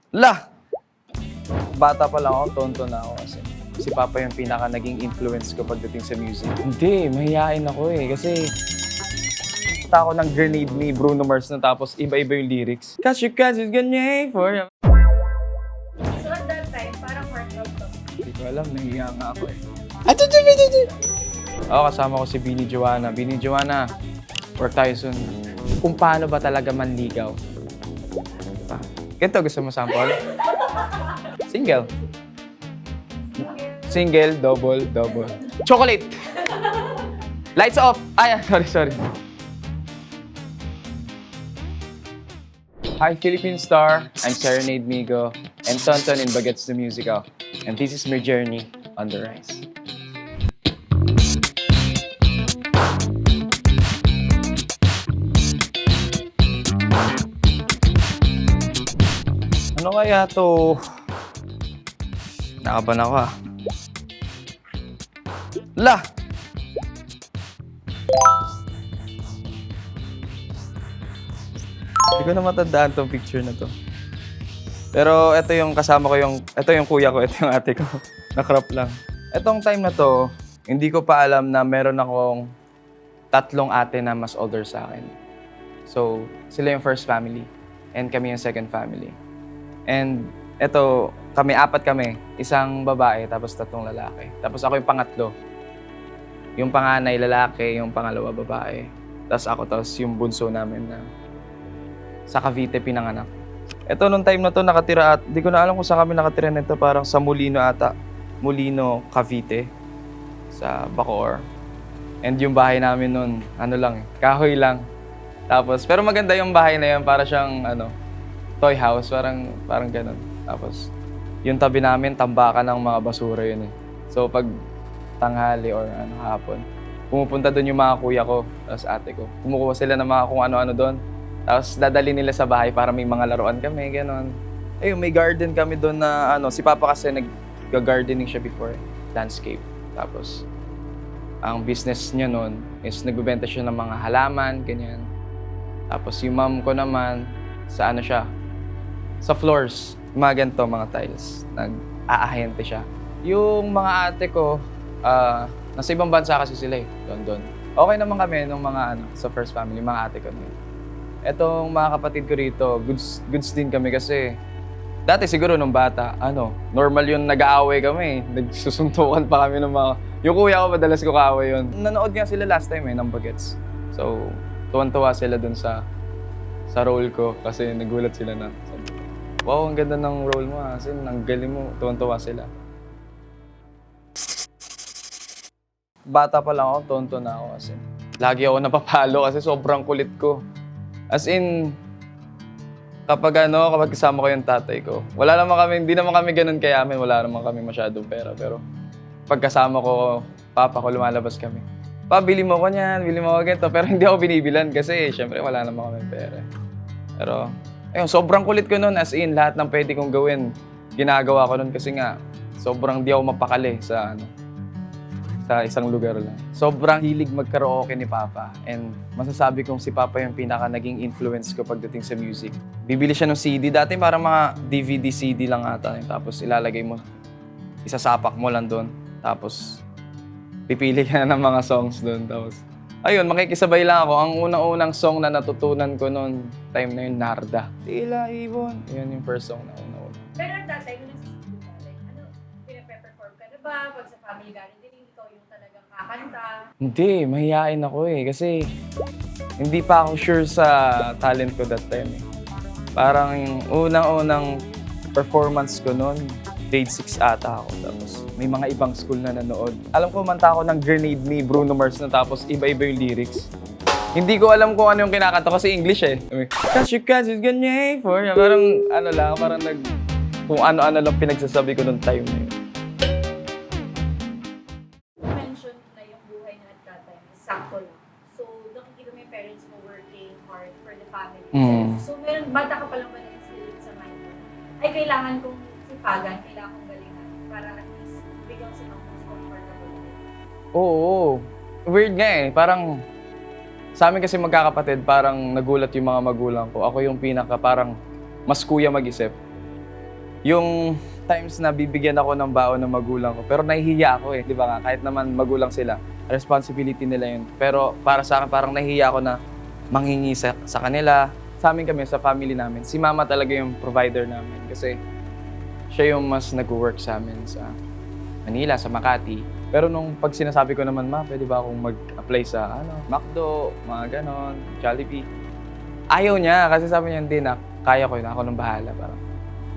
Lah! Bata pa lang ako, tonto na ako kasi si Papa yung pinaka naging influence ko pagdating sa music. Hindi, mahihain ako eh kasi kanta ako ng Grenade ni Bruno Mars na tapos iba-iba yung lyrics. Kasi ganyan for... So at that time, parang workout to. Hindi ko alam, nahihiya nga ako eh. Oo, kasama ko si Bini Joanna. Bini Joanna, work tayo soon. Kung paano ba talaga manligaw. Diba? Ganito, gusto mo sample? Single. Single, double, double. Chocolate! Lights off! Ay, sorry. Hi, Philippine Star. I'm Serenade Migo. And Tonton in Bagets the Musical. And this is my journey on the rise. Ano kaya to? Nakaban ako ah. Lah! Hindi ko na matandaan tong picture na to. Pero ito yung kasama ko ito yung kuya ko, ito yung ate ko. Na-crop lang. Etong time na to, hindi ko pa alam na meron akong 3 ate na mas older sa akin. So, sila yung first family. And kami yung second family. And eto, kami, 4 kami. Isang babae, tapos 3 lalaki. Tapos ako yung pangatlo. Yung panganay lalaki, yung pangalawa babae. Tapos ako, tapos yung bunso namin na sa Cavite pinanganak. Ito, nung time na to, nakatira at, di ko na alam kung saan kami nakatira nito, parang sa Molino ata. Molino, Cavite. Sa Bacoor. And yung bahay namin nun, kahoy lang. Tapos, pero maganda yung bahay na yun, para siyang, toy house, parang ganun. Tapos, yung tabi namin, tambakan ng mga basura yun eh. So, pag tanghali or hapon, pumupunta doon yung mga kuya ko, tapos ate ko. Kumukuha sila ng mga kung ano-ano doon. Tapos dadali nila sa bahay para may mga laruan kami, gano'n. Ayun, may garden kami doon na si Papa kasi nag-gardening siya before, landscape. Tapos, ang business niya noon is nagbebenta siya ng mga halaman, ganyan. Tapos yung mom ko naman, sa sa floors, mga ganito, mga tiles. Nag-aahente siya. Yung mga ate ko, nasa ibang bansa kasi sila eh, London. Okay naman kami nung mga sa first family, mga ate ko na yun. Etong mga kapatid ko rito, goods din kami kasi dati siguro nung bata, normal yung nag-aaway kami. Nagsusuntukan pa kami ng mga... Yung kuya ko, madalas ko kaaway yun. Nanood nga sila last time ng Bagets. So, tuwan-tuwa sila dun sa role ko kasi nagulat sila na, wow, ang ganda ng role mo ha. Kasi ang galing mo, tuwan-tuwa sila. Bata pa lang ako, tonto na ako kasi. Lagi ako napapalo kasi sobrang kulit ko. As in, kapag kasama ko yung tatay ko, hindi naman kami ganun kayamin, wala naman kami masyadong pera. Pero pag kasama ko, papa ko, lumalabas kami. Pa, bili mo ko niyan, bili mo ko ganito. Pero hindi ako binibilan kasi syempre wala naman kami pera. Pero, ayun, sobrang kulit ko nun. As in, lahat ng pwede kong gawin, ginagawa ko nun kasi nga, sobrang di ako mapakali sa isang lugar lang. Sobrang hilig magkaraoke ni Papa. And masasabi kong si Papa yung pinaka naging influence ko pagdating sa music. Bibili siya ng CD. Dati parang mga DVD, CD lang ata. Tapos ilalagay mo, isasapak mo lang doon. Tapos pipili ka na ng mga songs doon. Tapos, ayun, makikisabay lang ako. Ang unang-unang song na natutunan ko noon, time na yun, Narda. Tila Ibon. Yun yung first song na una-una. Pero at that time, pinape-perform ka na ba? Pag sa family gathering, ikaw yung talagang kakanta? Hindi, mahihain ako eh. Kasi hindi pa ako sure sa talent ko that time eh. Parang yung unang-unang performance ko noon, grade 6 ata ako. Tapos may mga ibang school na nanood. Alam ko, manta ako ng Grenade ni Bruno Mars na tapos iba-iba yung lyrics. Hindi ko alam kung ano yung kinakanta kasi English eh. Kasi ganyan for... Parang kung ano-ano lang pinagsasabi ko noong time na yun. Mention na yung buhay na at that time is sakto lang. So, nakikita mo yung parents mo working hard for the family. So, bata ka pa lang ba na-instill sa mind mo? Ay, kailangan kong sipagan, kailangan kong galingan para at least bigyan si mom mas comfortable. Oo. Weird nga eh. Parang sa amin kasi magkakapatid, parang nagulat yung mga magulang ko. Ako yung parang mas kuya mag-isip. yung times na bibigyan ako ng baon ng magulang ko, pero nahihiya ako eh, di ba nga? Kahit naman magulang sila, responsibility nila yun. Pero para sa akin, parang nahihiya ako na manghingi sa kanila. Sa amin kami, sa family namin, si mama talaga yung provider namin kasi siya yung mas nag-work sa amin sa Manila, sa Makati. Pero nung pag sinasabi ko naman, ma, pwede ba akong mag-apply sa McDo, mga ganon, Jollibee? Ayaw niya kasi sabi niya, hindi na, kaya ko yun, ako nang bahala. Parang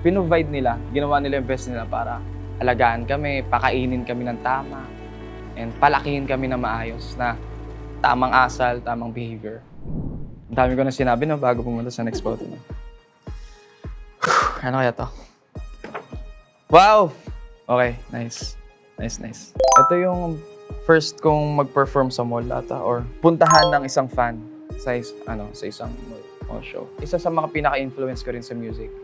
pinrovide nila, ginawa nila yung best nila para alagaan kami, pakainin kami ng tama, and palakihin kami na maayos na tamang asal, tamang behavior. Ang dami ko na sinabi no, bago pumunta sa next photo. No? Ano kaya to? Wow! Okay, nice. Nice. Ito yung first kong mag-perform sa mall ata or puntahan ng isang fan sa isang mall show. Isa sa mga pinaka-influence ko rin sa music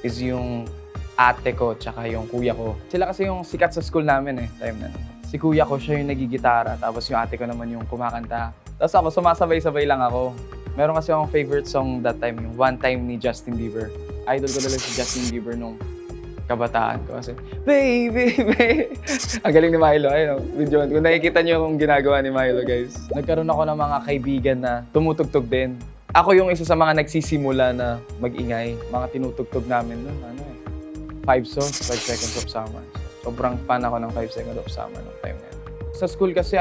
is yung ate ko tsaka yung kuya ko. Sila kasi yung sikat sa school namin time na. Si kuya ko siya yung nagigitara tapos yung ate ko naman yung kumakanta. Tapos ako sumasabay-sabay lang ako. Meron kasi akong favorite song that time, yung One Time ni Justin Bieber. Idol ko talaga si Justin Bieber nung kabataan ko kasi, baby. Ang galing ni Milo. Ayun, video. Kung nakikita niyo yung ginagawa ni Milo, guys. Nagkaroon ako ng mga kaibigan na tumutugtog din. Ako yung isa sa mga nagsisimula na mag-ingay. Mga tinutugtog namin nun, 5 songs, 5 Seconds of Summer. Sobrang fan ako ng 5 Seconds of Summer nung time na yun. Sa school kasi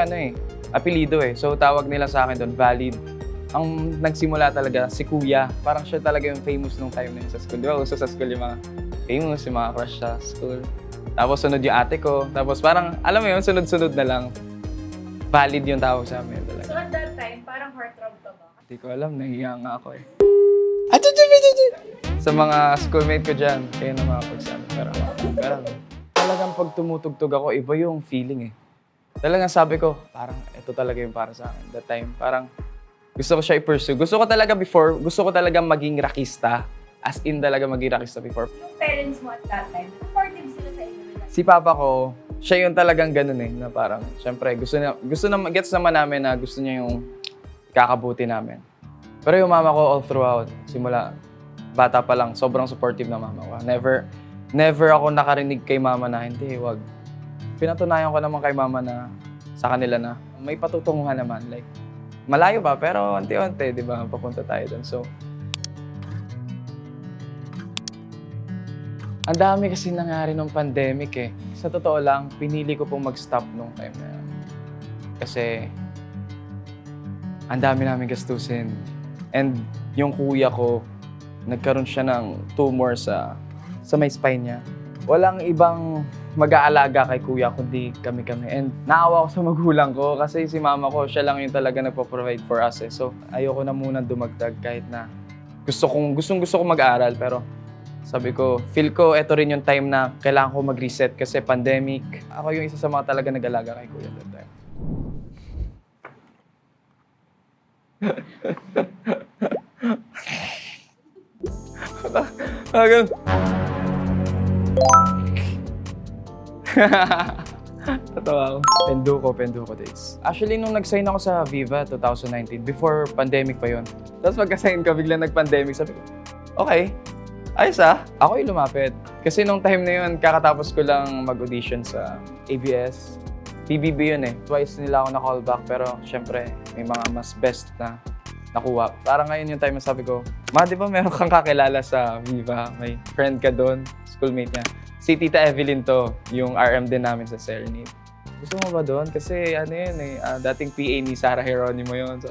apelido So tawag nila sa akin doon, Valid. Ang nagsimula talaga, si Kuya. Parang siya talaga yung famous nung time na yun sa school. Di ba? Uso sa school yung mga famous, yung mga crush sa school. Tapos sunod yung ate ko. Tapos parang, alam mo yun, sunod-sunod na lang. Valid yung tawag sa amin talaga. So at that time, parang heartthrob ka ba? Hindi ko alam, nahihiya nga ako Sa mga schoolmate ko dyan, kayo na makapagsabi. Pero talagang pag tumutugtog ako, iba yung feeling Talagang sabi ko, parang ito talaga yung para sa akin. That time, parang gusto ko siya i-pursue. Gusto ko talaga maging rockista. As in talaga maging rockista before. Yung parents mo at that time, supportive sila sa inyo? Si papa ko, siya yung talagang ganun na parang, syempre, gets naman namin na gusto niya yung kakabuti namin. Pero yung mama ko all throughout, simula bata pa lang, sobrang supportive na mama ko. Never ako nakarinig kay mama na, hindi, wag. Pinatunayan ko naman kay mama na, sa kanila na, may patutunguhan naman. Like, malayo pa, pero unti-unti, di ba, papunta tayo doon. So, ang dami kasi nangyari nung pandemic Sa totoo lang, pinili ko pong mag-stop nung time na yun. Kasi, ang dami namin gastusin. And yung kuya ko, nagkaroon siya ng tumor sa may spine niya. Walang ibang mag-aalaga kay kuya kundi kami-kami. And naawa ko sa magulang ko kasi si mama ko, siya lang yung talaga nagpo-provide for us So, ayoko na muna dumagdag kahit na gustong ko mag-aral. Pero sabi ko, feel ko ito rin yung time na kailangan ko mag-reset kasi pandemic. Ako yung isa sa mga talaga nag-alaga kay kuya that time. Tatawa ako. Penduko days. Actually, nung nag-sign ako sa Viva 2019, before pandemic pa yon. Tapos pagka-sign ko, biglang nag-pandemic. Sabi ko, okay, ayos Ako yung lumapit. Kasi nung time na yun, kakatapos ko lang mag-audition sa ABS. PBB yun Twice nila ako na-call back, pero syempre, may mga mas best na nakuha. Parang ngayon yung time na sabi ko, ma, di ba meron kang kakilala sa Viva? May friend ka doon, schoolmate niya. Si Tita Evelyn to, yung RM din namin sa Serenade. Gusto mo ba doon? Kasi dating PA ni Sarah Geronimo yun. So,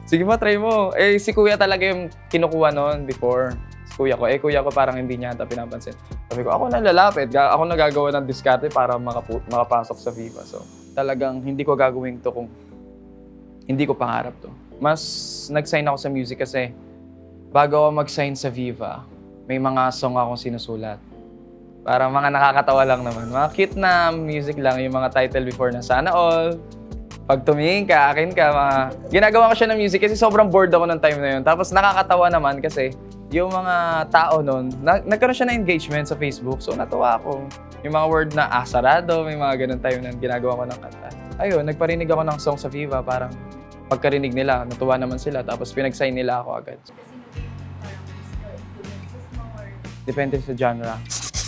sige ba, try mo. Si Kuya talaga yung kinukuha noon before. Si Kuya ko. Kuya ko parang hindi niya ata pinapansin. Sabi ko, ako na lalapit. Ako na gagawa ng diskarte para makapasok sa Viva. So, talagang hindi ko gagawin to kung hindi ko pangarap to. Mas nag-sign ako sa music kasi bago ako mag-sign sa Viva, may mga song akong sinusulat. Para mga nakakatawa lang naman. Mga cute na music lang, yung mga title before na Sana All. Pag tumingin ka, akin ka, ginagawa ko siya ng music kasi sobrang bored ako ng time na yun. Tapos nakakatawa naman kasi yung mga tao nun, nagkaroon siya ng engagement sa Facebook. So natuwa ako. Yung mga word na sarado, may mga ganun time na ginagawa ko ng kanta. Ayun, nagparinig ako ng song sa Viva, parang pagkarinig nila, natuwa naman sila. Tapos pinag-sign nila ako agad. Kasi parang musical influences mo or Depende sa genre.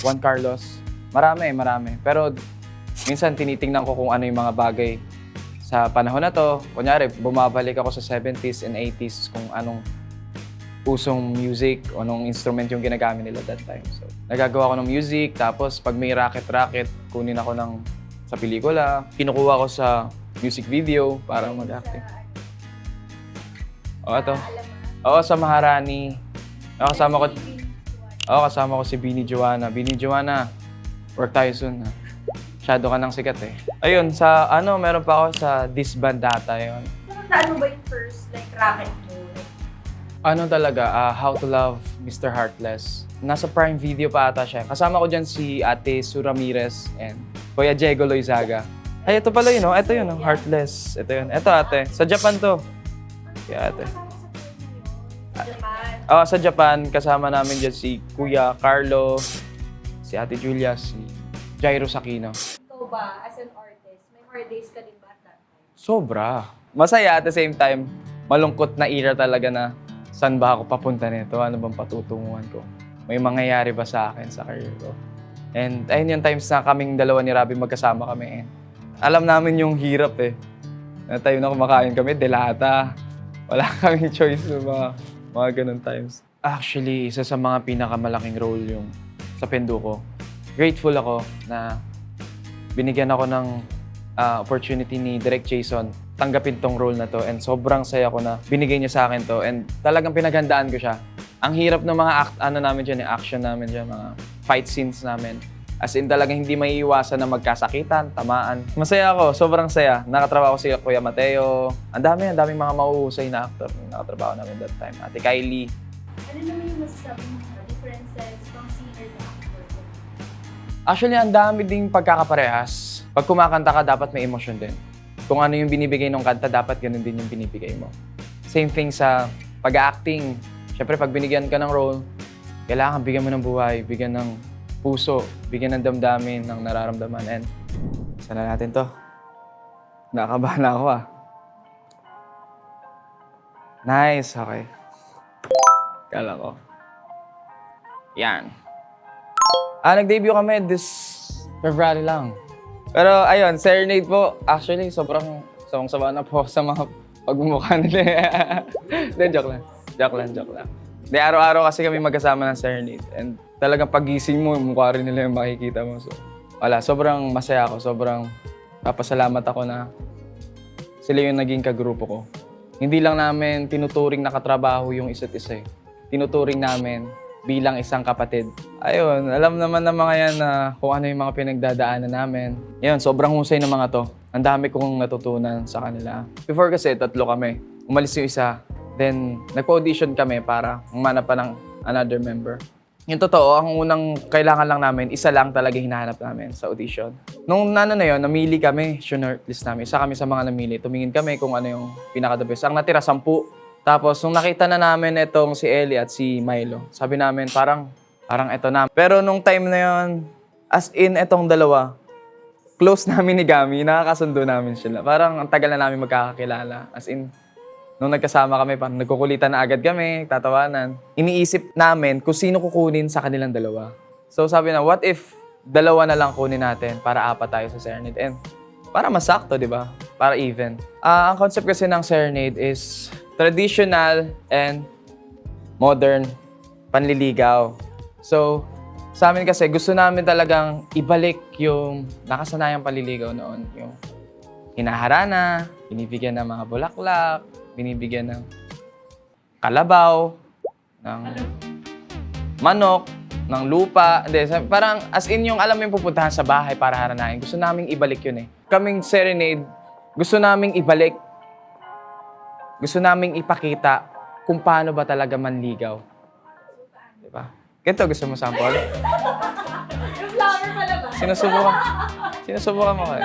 Juan Carlos. Marami. Pero minsan tinitingnan ko kung ano yung mga bagay sa panahon na to. Kunyari, bumabalik ako sa 70s and 80s kung anong usong music o anong instrument yung ginagamit nila that time. So, nagagawa ko ng music, tapos pag may racket, kunin ako sa pelikula. Kinukuha ko sa music video para mag-acting. O, ito. Oo, sa Maharani. Kasama ko si Bini Joanna. Bini Joanna, work tayo soon. Ha? Masyado ka ng sikat eh. Ayun, meron pa ako sa disband data yun. Ano ba yung first racket mo? Ano talaga, How to Love Mr. Heartless. Nasa Prime Video pa ata siya. Kasama ko dyan si Ate Su Ramirez and Kuya Diego Loizaga. Ay, ito pala yun, Ito yun, Heartless. Ito yun. Ito, ate. Sa Japan to. Kaya ate. Sa Japan. Sa Japan, kasama namin dyan si Kuya Carlo, si Ate Julia, si Jairo Sakino. Ikaw ba, as an artist, may hard days ka din ba at that time? Sobra. Masaya at the same time, malungkot na era talaga na saan ba ako papunta nito? Ano bang patutunguhan ko? May mangyayari ba sa akin sa career ko? And ayun yung times na kaming dalawa ni Robby magkasama kami. Alam namin yung hirap eh. Na tayo na kumakain kami, delata. Wala kaming choice ng mga ganun times. Actually, isa sa mga pinakamalaking role yung sa Pendo ko. Grateful ako na binigyan ako ng opportunity ni Direk Jason tanggapin tong role na to, and sobrang saya ko na binigay niya sa akin to, and talagang pinaghandaan ko siya. Ang hirap ng mga action namin dyan, mga fight scenes namin. As in talagang hindi maiiwasan na magkasakitan, tamaan. Masaya ako, sobrang saya. Nakatrabaho ko si Kuya Mateo. Ang daming mga mahuhusay na actor na nakatrabaho namin that time. Ate Kylie. Ano naman yung masasabi mo na differences from singer to actor? Actually, ang dami ding pagkakaparehas. Pag kumakanta ka, dapat may emosyon din. Kung ano yung binibigay ng kanta, dapat ganun din yung binibigay mo. Same thing sa pag-acting. Siyempre, pag binigyan ka ng role, kailangan bigyan mo ng buhay, bigyan ng puso, bigyan ng damdamin, ng nararamdaman. And sana natin to. Nakabahan na ako Nice, okay. Kala ko. Yan. Nag-debut kami this February lang. Pero ayun, Serenade po. Actually, sobrang sawang-sawa na po sa mga pagmumukha nila. Then, joke lang. Di araw-araw kasi kami magkasama ng Serenade. And talagang pagising mo, mukha rin nila yung makikita mo. So, sobrang masaya ako. Sobrang papasalamat ako na sila yung naging kagrupo ko. Hindi lang namin tinuturing na katrabaho yung isa't isa eh. Tinuturing namin bilang isang kapatid. Ayun, alam naman ng mga yan na kung ano yung mga pinagdadaanan namin. Ayun, sobrang husay ng mga to. Ang dami kong natutunan sa kanila. Before kasi, 3 kami. Umalis yung isa. Then, nagpa-audition kami para humanap pa ng another member. Yung totoo, ang unang kailangan lang namin, isa lang talaga hinahanap namin sa audition. Nung na yun, namili kami, shortlist namin. Isa kami sa mga namili. Tumingin kami kung ano yung pinaka-the best. Ang natira, 10. Tapos, nung nakita na namin itong si Ellie at si Milo, sabi namin, parang eto na. Pero nung time na yun, as in, etong dalawa, close namin ni Gami, nakakasundo namin sila. Parang ang tagal na namin magkakakilala. As in, nung nagkasama kami, parang nagkukulitan na agad kami, tatawanan. Iniisip namin kung sino kukunin sa kanilang dalawa. So sabi na, what if dalawa na lang kunin natin para 4 tayo sa Serenade? And para masakto, di ba? Para even. Ang concept kasi ng Serenade is traditional and modern panliligaw. So, sa amin kasi gusto namin talagang ibalik yung nakasanayang panliligaw noon. Yung hinaharana, binibigyan ng mga bulaklak, binibigyan ng kalabaw, ng manok, ng lupa. Hindi, parang as in yung alam mo yung pupuntahan sa bahay para haranahin. Gusto naming ibalik yun eh. Kaming Serenade, gusto naming ibalik. Gusto naming ipakita kung paano ba talaga manligaw. Diba? Ganito gusto mo sample? Yung flower pala ba? Sinusubukan mo kayo.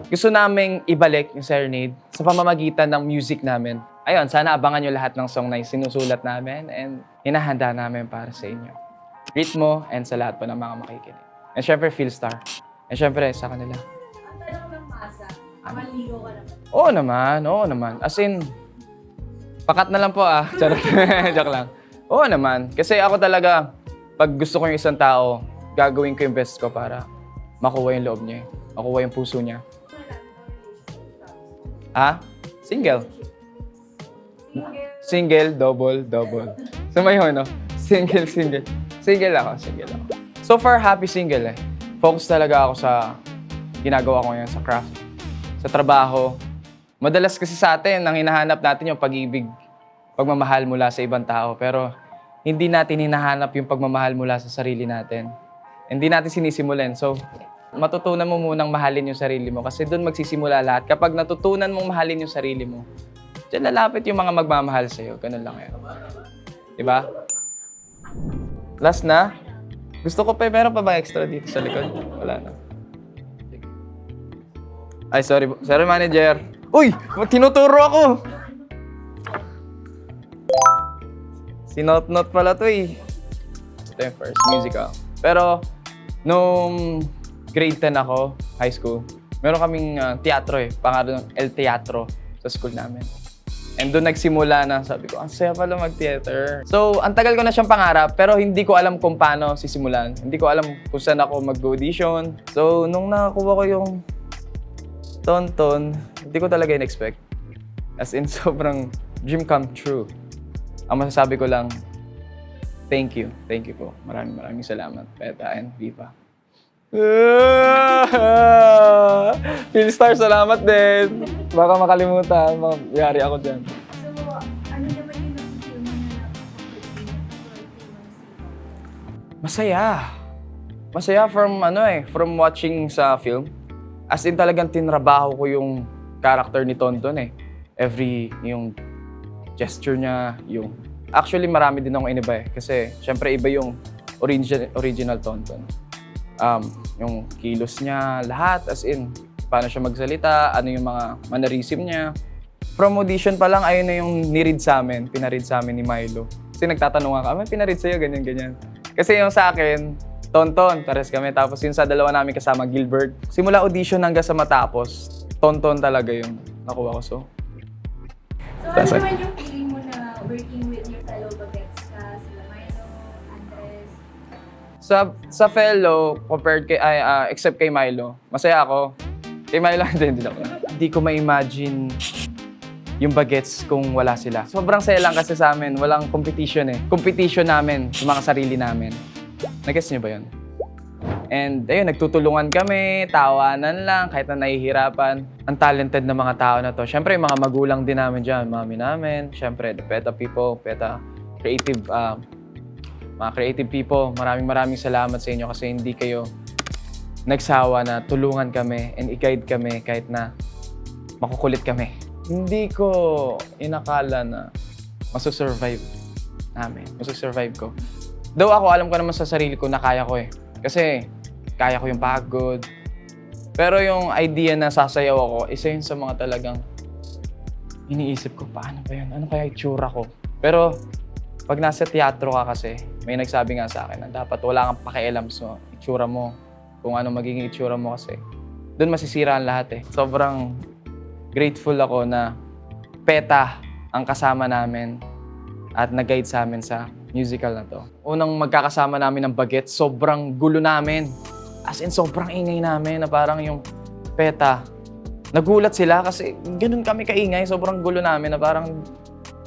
Gusto naming ibalik yung Serenade sa pamamagitan ng music namin. Ayun, sana abangan nyo lahat ng song na sinusulat namin and hinahanda namin para sa inyo. Ritmo and sa lahat po ng mga makikinig. And syempre, Philstar. And syempre, sa kanila. Ang tanong ng masa, manligaw ka naman. Oo naman. As in, pakat na lang po Charot. Joke lang. Oo naman. Kasi ako talaga, pag gusto ko yung isang tao, gagawin ko yung best ko para makuha yung loob niya, makuha yung puso niya. Ah? Single. Single, double. Sumayo, no? Single. Single ako. So far, happy single eh. Focus talaga ako sa ginagawa ko ngayon, sa craft, sa trabaho. Madalas kasi sa atin, ang hinahanap natin yung pag-ibig, pagmamahal mula sa ibang tao. Pero hindi natin hinahanap yung pagmamahal mula sa sarili natin. Hindi natin sinisimulan. So, matutunan mo munang mahalin yung sarili mo kasi doon magsisimula lahat. Kapag natutunan mong mahalin yung sarili mo, diyan lalapit yung mga magmamahal sa'yo. Ganun lang yan. Diba? Last na. Gusto ko pa, meron pa ba extra dito sa likod? Wala na. Ay, sorry. Sorry, manager. Uy! Tinuturo ako! Sinot-not pala to eh. Ito yung first musical. Pero, nung grade 10 ako, high school, meron kaming teatro eh. Pangalan ng El Teatro sa school namin. And doon nagsimula na, sabi ko, ang saya pala mag-theater. So, ang tagal ko na siyang pangarap, pero hindi ko alam kung paano sisimulan. Hindi ko alam kung saan ako mag-audition. So, nung nakakuha ko yung Tonton, hindi ko talaga in-expect. As in, sobrang dream come true. Ang masasabi ko lang, thank you. Thank you po. Maraming salamat, Peta and Viva. Philstar, salamat din. Baka makalimutan. Yari ako dyan. So, ano naman yung nakikita mo na napaka-fulfilling? Masaya. Masaya from watching sa film. As in talagang tinrabaho ko yung character ni Tonton eh. Yung gesture niya, Actually, marami din akong iniba eh. Kasi, syempre, iba yung original Tonton. Yung kilos niya, lahat, as in, paano siya magsalita, ano yung mga mannerism niya. From audition pa lang, ayun na yung niread sa amin, pinaread sa amin ni Milo. Kasi nagtatanong ako, may pinaread sa'yo, ganyan. Kasi yung sa akin, Tonton, pares kami. Tapos yung sa dalawa namin kasama, Gilbert. Simula audition hanggang sa matapos, Tonton talaga yung nakuha ko. So ano naman yung feeling mo na working with your fellow bagets ka, sila Milo, Andres? Sa fellow, except kay Milo, masaya ako. Kay Milo, hindi ako. Hindi ko ma-imagine yung bagets kung wala sila. Sobrang saya lang kasi sa amin, walang competition eh. Competition namin sa mga sarili namin. Nag-guess niyo ba yun? And ayun, nagtutulungan kami, tawanan lang, kahit na nahihirapan. Ang talented na mga tao na to. Siyempre, yung mga magulang din namin dyan, mami namin. Siyempre, the PETA people, PETA creative, mga creative people. Maraming salamat sa inyo kasi hindi kayo nagsawa na tulungan kami and i-guide kami kahit na makukulit kami. Hindi ko inakala na masusurvive ko. Though ako, alam ko naman sa sarili ko na kaya ko eh. Kasi kaya ko yung pagod. Pero yung idea na sasayaw ako, isa yun sa mga talagang iniisip ko, paano ba yun? Ano kaya itsura ko? Pero pag nasa teatro ka kasi, may nagsabi nga sa akin na dapat wala kang pakialam sa itsura mo. Kung ano magiging itsura mo kasi. Doon masisira ang lahat eh. Sobrang grateful ako na PETA ang kasama namin at nag-guide sa amin sa musical na to. Unang magkakasama namin ng bagets, sobrang gulo namin. As in, sobrang ingay namin na parang yung PETA. Nagulat sila kasi ganun kami kaingay, sobrang gulo namin na parang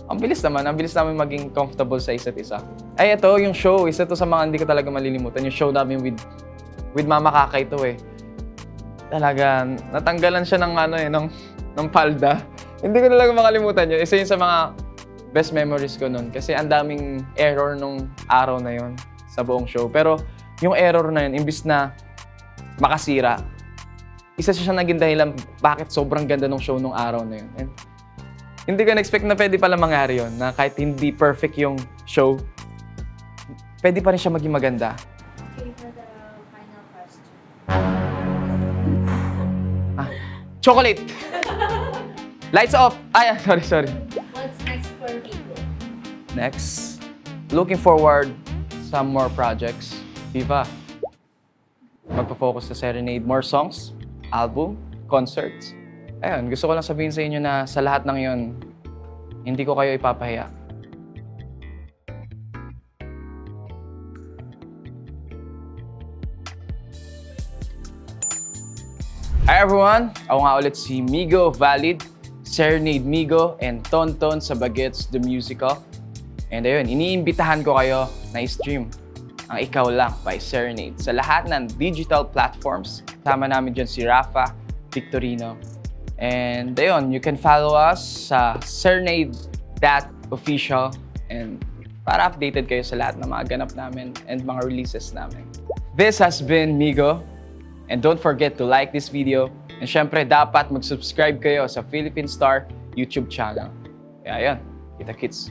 ang bilis namin maging comfortable sa isa't isa. Ay, ito, yung show, isa to sa mga hindi ko talaga malilimutan. Yung show namin with Mama Kakay to eh. Talaga, natanggalan siya ng palda. Hindi ko talaga makalimutan yun. Isa yun sa mga best memories ko nun. Kasi ang daming error nung araw na yun sa buong show. Pero yung error na yun, imbis na makasira, isa siya naging dahilan bakit sobrang ganda ng show nung araw na yun. And hindi ko na-expect na pwede pala mangyari yun, na kahit hindi perfect yung show, pwede pa rin siya maging maganda. Okay, for the final question. Chocolate! Lights off! Ay, sorry. What's next for Vivo? Next, looking forward some more projects. Viva. Magpa-focus sa Serenade, more songs, album, concerts. Ayun, gusto ko lang sabihin sa inyo na sa lahat ng yun, hindi ko kayo ipapahiya. Hi everyone! Ako nga ulit si Migo Valid, Serenade Migo, and Tonton sa Bagets The Musical. And ayun, iniimbitahan ko kayo na i-stream ang Ikaw Lang by Serenade sa lahat ng digital platforms. Kasama namin dyan si Rafa, Victorino. And ayun, you can follow us sa serenade.official and para updated kayo sa lahat ng mga ganap namin and mga releases namin. This has been Migo. And don't forget to like this video. And syempre, dapat mag-subscribe kayo sa Philippine Star YouTube channel. Kaya ayun, kita kits.